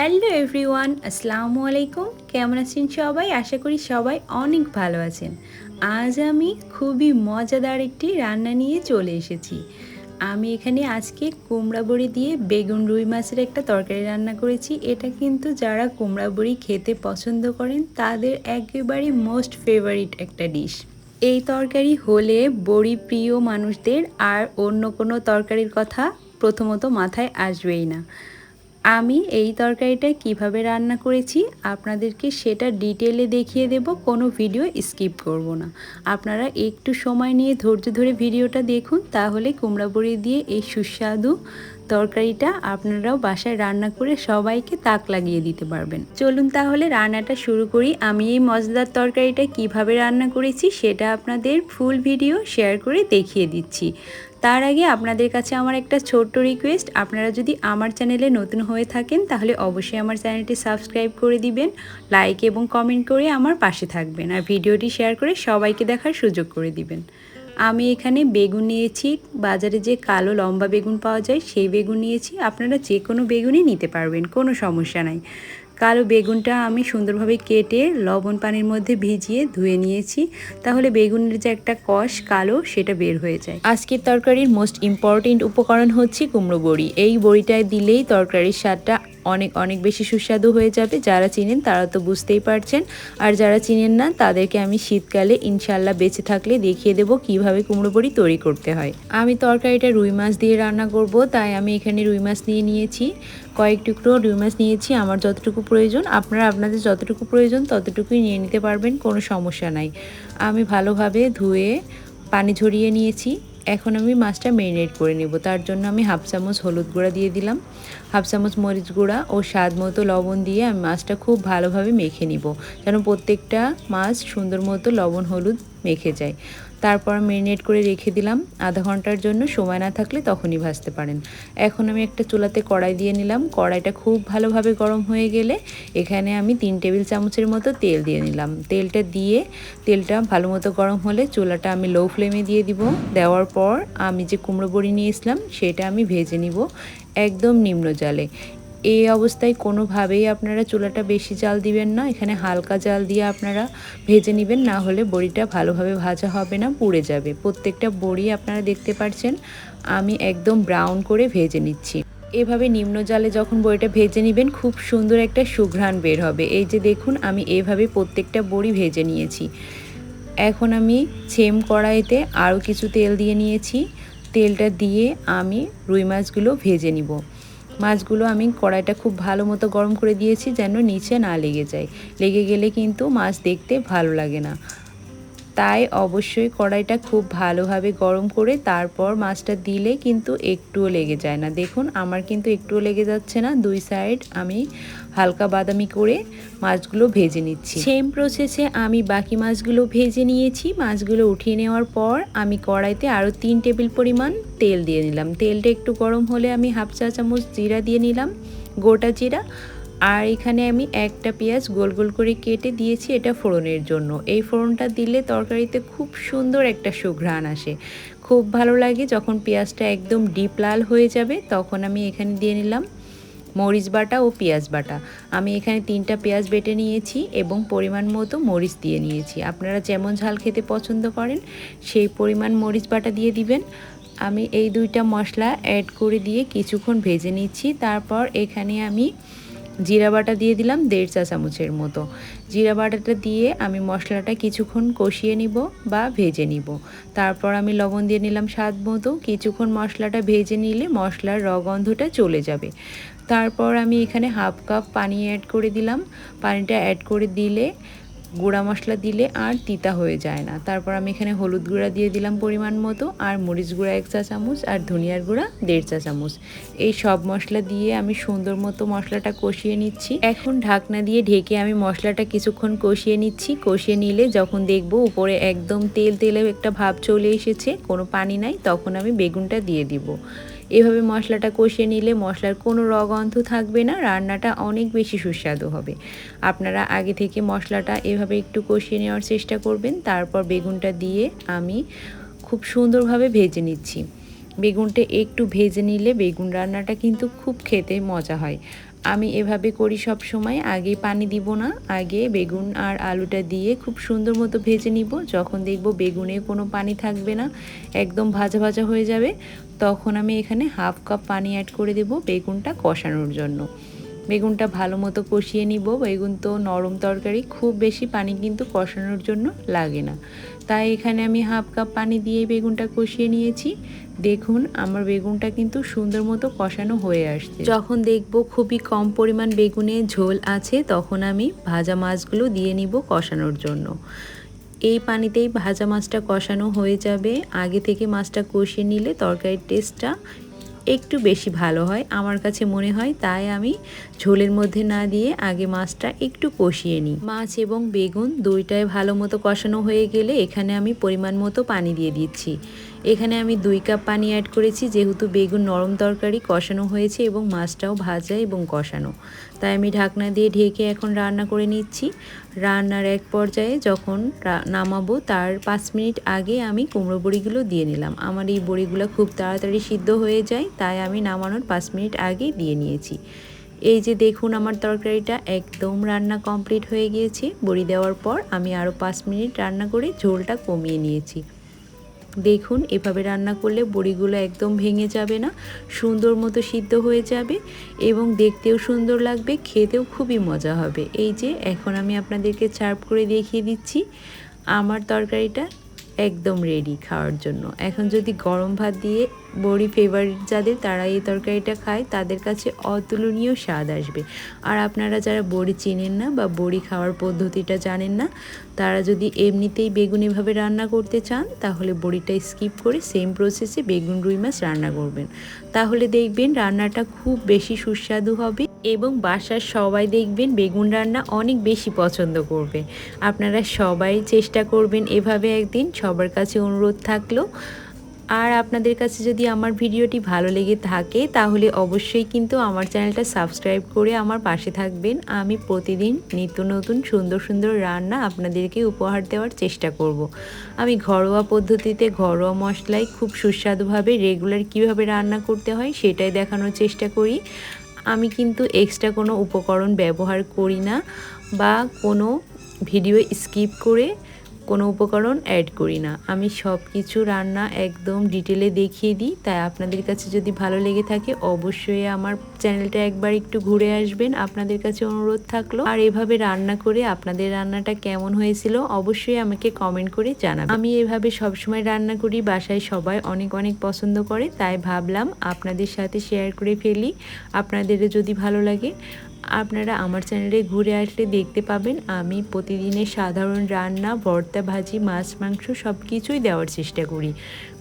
Hello everyone, আসসালামু আলাইকুম। কেমন আছেন সবাই? আশা করি সবাই অনেক ভালো আছেন। আজ আমি খুবই মজাদার একটি রান্না নিয়ে চলে এসেছি। আমি এখানে আজকে কুমড়া বড়ি দিয়ে বেগুন রুই মাছের একটা তরকারি রান্না করেছি। এটা কিন্তু যারা কুমড়া বড়ি খেতে পছন্দ করেন তাদের একেবারে মোস্ট ফেভারিট একটা ডিশ। এই তরকারি হলে বড়ি প্রিয় মানুষদের আর অন্য কোনো তরকারির কথা প্রথমত মাথায় আসবেই না। আমি এই তরকারিটা কিভাবে রান্না করেছি আপনাদেরকে সেটা ডিটেলে দেখিয়ে দেব, কোনো ভিডিও স্কিপ করব না। আপনারা একটু সময় নিয়ে ধৈর্য ধরে ভিডিওটা দেখুন, তাহলে কুমড়া বড়ি দিয়ে এই সুস্বাদু তরকারিটা আপনারাও বাসায় রান্না করে সবাইকে তাক লাগিয়ে দিতে পারবেন। চলুন তাহলে রান্নাটা শুরু করি। আমি এই মজাদার তরকারিটা কিভাবে রান্না করেছি সেটা আপনাদের ফুল ভিডিও শেয়ার করে দেখিয়ে দিচ্ছি। তার আগে আপনাদের কাছে আমার একটা ছোট্ট রিকোয়েস্ট, আপনারা যদি আমার চ্যানেলে নতুন হয়ে থাকেন তাহলে অবশ্যই আমার চ্যানেলটি সাবস্ক্রাইব করে দিবেন, লাইক এবং কমেন্ট করে আমার পাশে থাকবেন, আর ভিডিওটি শেয়ার করে সবাইকে দেখার সুযোগ করে দিবেন। আমি এখানে বেগুন নিয়েছি, বাজারে যে কালো লম্বা বেগুন পাওয়া যায় সেই বেগুন নিয়েছি। আপনারা যে কোনো বেগুনই নিতে পারবেন, কোনো সমস্যা নাই। কালো বেগুনটা আমি সুন্দরভাবে কেটে লবণ পানির মধ্যে ভিজিয়ে ধুয়ে নিয়েছি, তাহলে বেগুনের যে একটা কষ কালো সেটা বের হয়ে যায়। আজকের তরকারির মোস্ট ইম্পর্টেন্ট উপকরণ হচ্ছে কুমড়ো বড়ি। এই বড়িটায় দিলেই তরকারির স্বাদটা অনেক অনেক বেশি সুস্বাদু হয়ে যাবে। যারা চিনেন তারা তো বুঝতেই পারছেন, আর যারা চিনেন না তাদেরকে আমি শীতকালে ইনশাল্লাহ বেঁচে থাকলে দেখিয়ে দেবো কিভাবে কুমড়ো বড়ি তৈরি করতে হয়। আমি তরকারিটা রুই মাছ দিয়ে রান্না করব, তাই আমি এখানে রুই মাছ নিয়ে নিয়েছি। কয়েক টুকরো রুই মাছ নিয়েছি, আমার যতটুকু প্রয়োজন। আপনারা আপনাদের যতটুকু প্রয়োজন ততটুকুই নিয়ে নিতে পারবেন, কোনো সমস্যা নাই। আমি ভালোভাবে ধুয়ে পানি ঝরিয়ে নিয়েছি। এখন আমি মাছটা ম্যারিনেট করে নেব। তার জন্য আমি হাফ চামচ হলুদ গুঁড়া দিয়ে দিলাম, হাফ চামচ মরিচ গুঁড়া ও স্বাদ মতো লবণ দিয়ে আমি মাছটা খুব ভালোভাবে মেখে নিব, যেন প্রত্যেকটা মাছ সুন্দর মতো লবণ হলুদ মেখে যায়। তারপর ম্যারিনেট করে রেখে দিলাম আধা ঘন্টার জন্য। সময় না থাকলে তখনই ভাজতে পারেন। এখন আমি একটা চুলাতে কড়াই দিয়ে নিলাম। কড়াইটা খুব ভালোভাবে গরম হয়ে গেলে এখানে আমি 3 টেবিল চামচের মতো তেল দিয়ে নিলাম। তেলটা ভালো মতো গরম হলে চুলাটা আমি লো ফ্লেমে দিয়ে দিব। দেওয়ার পর আমি যে কুমড়ো বড়ি নিয়েছিলাম সেটা আমি ভেজে নিব একদম নিম্ন জালে। এই অবস্থায় কোনোভাবেই আপনারা চুলাটা বেশি জাল দিবেন না, এখানে হালকা জাল দিয়ে আপনারা ভেজে নেবেন, না হলে বড়িটা ভালোভাবে ভাজা হবে না, পুড়ে যাবে। প্রত্যেকটা বড়ি আপনারা দেখতে পাচ্ছেন আমি একদম ব্রাউন করে ভেজে নিচ্ছি। এভাবে নিম্ন জালে যখন বড়িটা ভেজে নেবেন খুব সুন্দর একটা সুঘ্রাণ বের হবে। এই যে দেখুন আমি এভাবে প্রত্যেকটা বড়ি ভেজে নিয়েছি। এখন আমি সেম কড়াইতে আরও কিছু তেল দিয়ে নিয়েছি। তেলটা দিয়ে আমি রুই মাছগুলো ভেজে নিব। মাছগুলো আমি কড়াইটা খুব ভালো মতো গরম করে দিয়েছি যেন নিচে না লেগে যায়। লেগে গেলে কিন্তু মাছ দেখতে ভালো লাগে না, তাই অবশ্যই কড়াইটা খুব ভালোভাবে গরম করে তারপর মাছটা দিলে কিন্তু একটুও লেগে যায় না। দেখুন আমার কিন্তু একটুও লেগে যাচ্ছে না। দুই সাইড আমি হালকা বাদামি করে মাছগুলো ভেজে নিচ্ছি। সেম প্রসেসে আমি বাকি মাছগুলো ভেজে নিয়েছি। মাছগুলো উঠিয়ে নেওয়ার পর আমি কড়াইতে আরও 3 টেবিল পরিমাণ তেল দিয়ে নিলাম। তেলটা একটু গরম হলে আমি হাফ চা চামচ জিরা দিয়ে নিলাম, গোটা জিরা। আর এখানে আমি একটা পেঁয়াজ গোল গোল করে কেটে দিয়েছি, এটা ফোড়নের জন্য। এই ফোড়নটা দিলে তরকারিতে খুব সুন্দর একটা সুঘ্রাণ আসে, খুব ভালো লাগে। যখন পেঁয়াজটা একদম ডিপ লাল হয়ে যাবে তখন আমি এখানে দিয়ে নিলাম মরিচ বাটা ও পেঁয়াজ বাটা। আমি এখানে 3টা পেঁয়াজ বেটে নিয়েছি এবং পরিমাণ মতো মরিচ দিয়ে নিয়েছি। আপনারা যেমন ঝাল খেতে পছন্দ করেন সেই পরিমাণ মরিচ বাটা দিয়ে দিবেন। আমি এই 2টা মশলা অ্যাড করে দিয়ে কিছুক্ষণ ভেজে নিচ্ছি। তারপর এখানে আমি জিরা বাটা দিয়ে দিলাম 1.5 চা চামচের মতো। জিরা বাটাটা দিয়ে আমি মশলাটা কিছুক্ষণ কষিয়ে নিব বা ভেজে নিব। তারপর আমি লবণ দিয়ে নিলাম স্বাদ মতো। কিছুক্ষণ মশলাটা ভেজে নিলে মশলার রগন্ধটা চলে যাবে। তারপর আমি এখানে হাফ কাপ পানি অ্যাড করে দিলাম। পানিটা অ্যাড করে দিলে গুঁড়া মশলা দিলে আর তিতা হয়ে যায় না। তারপর আমি এখানে হলুদ গুঁড়া দিয়ে দিলাম পরিমাণ মতো, আর মরিচ গুঁড়া 1 চা চামচ, আর ধনিয়ার গুঁড়া 1.5 চা চামচ। এই সব মশলা দিয়ে আমি সুন্দর মতো মশলাটা কষিয়ে নিচ্ছি। এখন ঢাকনা দিয়ে ঢেকে আমি মশলাটা কিছুক্ষণ কষিয়ে নিচ্ছি। কষিয়ে নিলে যখন দেখব উপরে একদম তেল তেলে একটা ভাব চলে এসেছে, কোনো পানি নাই, তখন আমি বেগুনটা দিয়ে দিব। এভাবে মশলাটা কষিয়ে নিলে মশলার কোনো রগন্ধ থাকবে না, রান্নাটা অনেক বেশি সুস্বাদু হবে। আপনারা আগে থেকে মশলাটা এভাবে একটু কষিয়ে নেওয়ার চেষ্টা করবেন। তারপর বেগুনটা দিয়ে আমি খুব সুন্দরভাবে ভেজে নিচ্ছি। বেগুনটা একটু ভেজে নিলে বেগুন রান্নাটা কিন্তু খুব খেতে মজা হয়। আমি এভাবে করি সব সময়। আগে পানি দিব না, আগে বেগুন আর আলুটা দিয়ে খুব সুন্দর মতো ভেজে নিব। যখন দেখব বেগুনে কোনো পানি থাকবে না, একদম ভাজা ভাজা হয়ে যাবে, তখন আমি এখানে হাফ কাপ পানি অ্যাড করে দেব বেগুনটা কষানোর জন্য। বেগুনটা ভালো মতো কষিয়ে নিব। বেগুন তো নরম তরকারি, খুব বেশি পানি কিন্তু কষানোর জন্য লাগে না, তাই এখানে আমি হাফ কাপ পানি দিয়ে বেগুনটা কষিয়ে নিয়েছি। দেখুন আমার বেগুনটা কিন্তু সুন্দর মতো কষানো হয়ে আসছে। যখন দেখব খুবই কম পরিমাণ বেগুনে ঝোল আছে, তখন আমি ভাজা মাছগুলো দিয়ে নিব কষানোর জন্য। এই পানিতেই ভাজা মাছটা কষানো হয়ে যাবে। আগে থেকে মাছটা কষিয়ে নিলে তরকারির টেস্টটা একটু বেশি ভালো হয় আমার কাছে মনে হয়, তাই আমি ঝোলের মধ্যে না দিয়ে আগে মাছটা একটু কষিয়ে নিই। মাছ এবং বেগুন দুইটাই ভালো মতো কষানো হয়ে গেলে এখানে আমি পরিমাণ মতো পানি দিয়ে দিচ্ছি। এখানে আমি 2 কাপ পানি অ্যাড করেছি, যেহেতু বেগুন নরম তরকারি কষানো হয়েছে এবং মাছটাও ভাজা এবং কষানো, তাই আমি ঢাকনা দিয়ে ঢেকে এখন রান্না করে নিচ্ছি। রান্নার এক পর্যায়ে যখন নামাবো তার 5 মিনিট আগে আমি কুমড়ো বড়িগুলো দিয়ে নিলাম। আমার এই বড়িগুলো খুব তাড়াতাড়ি সিদ্ধ হয়ে যায়, তাই আমি নামানোর 5 মিনিট আগে দিয়ে নিয়েছি। এই যে দেখুন আমার তরকারিটা একদম রান্না কমপ্লিট হয়ে গিয়েছে। বড়ি দেওয়ার পর আমি আরও 5 মিনিট রান্না করে ঝোলটা কমিয়ে নিয়েছি। দেখুন এভাবে রান্না করলে বড়িগুলো একদম ভেঙে যাবে না, সুন্দর মতো সিদ্ধ হয়ে যাবে এবং দেখতেও সুন্দর লাগবে, খেতেও খুবই মজা হবে। এই যে এখন আমি আপনাদেরকে সার্ভ করে দেখিয়ে দিচ্ছি। আমার তরকারিটা একদম রেডি খাওয়ার জন্য। এখন যদি গরম ভাত দিয়ে, বড়ি ফেভারিট যাদের তারা এই তরকারিটা খায়, তাদের কাছে অতুলনীয় স্বাদ আসবে। আর আপনারা যারা বড়ি চেনেন না বা বড়ি খাওয়ার পদ্ধতিটা জানেন না, তারা যদি এমনিতেই বেগুন এভাবে রান্না করতে চান, তাহলে বড়িটা স্কিপ করে সেম প্রসেসে বেগুন রুই মাছ রান্না করবেন। তাহলে দেখবেন রান্নাটা খুব বেশি সুস্বাদু হবে এবং বাসার সবাই দেখবেন বেগুন রান্না অনেক বেশি পছন্দ করবে। আপনারা সবাই চেষ্টা করবেন এভাবে একদিন, সবার কাছে অনুরোধ থাকলো। আর আপনাদের কাছে যদি আমার ভিডিওটি ভালো লেগে থাকে, তাহলে অবশ্যই কিন্তু আমার চ্যানেলটা সাবস্ক্রাইব করে আমার পাশে থাকবেন। আমি প্রতিদিন নিত্য নতুন সুন্দর সুন্দর রান্না আপনাদেরকে উপহার দেওয়ার চেষ্টা করব। আমি ঘরোয়া পদ্ধতিতে, ঘরোয়া মশলায় খুব সুস্বাদুভাবে রেগুলার কিভাবে রান্না করতে হয় সেটাই দেখানোর চেষ্টা করি। আমি কিন্তু এক্সট্রা কোনো উপকরণ ব্যবহার করি না বা কোনো ভিডিও স্কিপ করে কোনো উপকরণ অ্যাড করি না। আমি সব কিছু রান্না একদম ডিটেলে দেখিয়ে দিই, তাই আপনাদের কাছে যদি ভালো লেগে থাকে অবশ্যই আমার চ্যানেলটা একবার একটু ঘুরে আসবেন, আপনাদের কাছে অনুরোধ থাকলো। আর এভাবে রান্না করে আপনাদের রান্নাটা কেমন হয়েছিল অবশ্যই আমাকে কমেন্ট করে জানাবেন। আমি এভাবে সবসময় রান্না করি, বাসায় সবাই অনেক অনেক পছন্দ করে, তাই ভাবলাম আপনাদের সাথে শেয়ার করে ফেলি। আপনাদেরও যদি ভালো লাগে আপনারা আমার চ্যানেলে ঘুরে আসলে দেখতে পাবেন আমি প্রতিদিনের সাধারণ রান্না, ভর্তা, ভাজি, মাছ, মাংস সব কিছুই দেওয়ার চেষ্টা করি।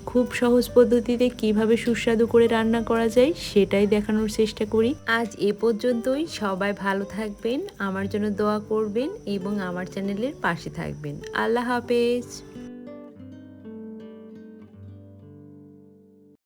খুব সহজ পদ্ধতিতে কিভাবে সুস্বাদু করে রান্না করা যায় সেটাই দেখানোর চেষ্টা করি। আজ এ পর্যন্তই। সবাই ভালো থাকবেন, আমার জন্য দোয়া করবেন এবং আমার চ্যানেলের পাশে থাকবেন। আল্লাহ হাফেজ।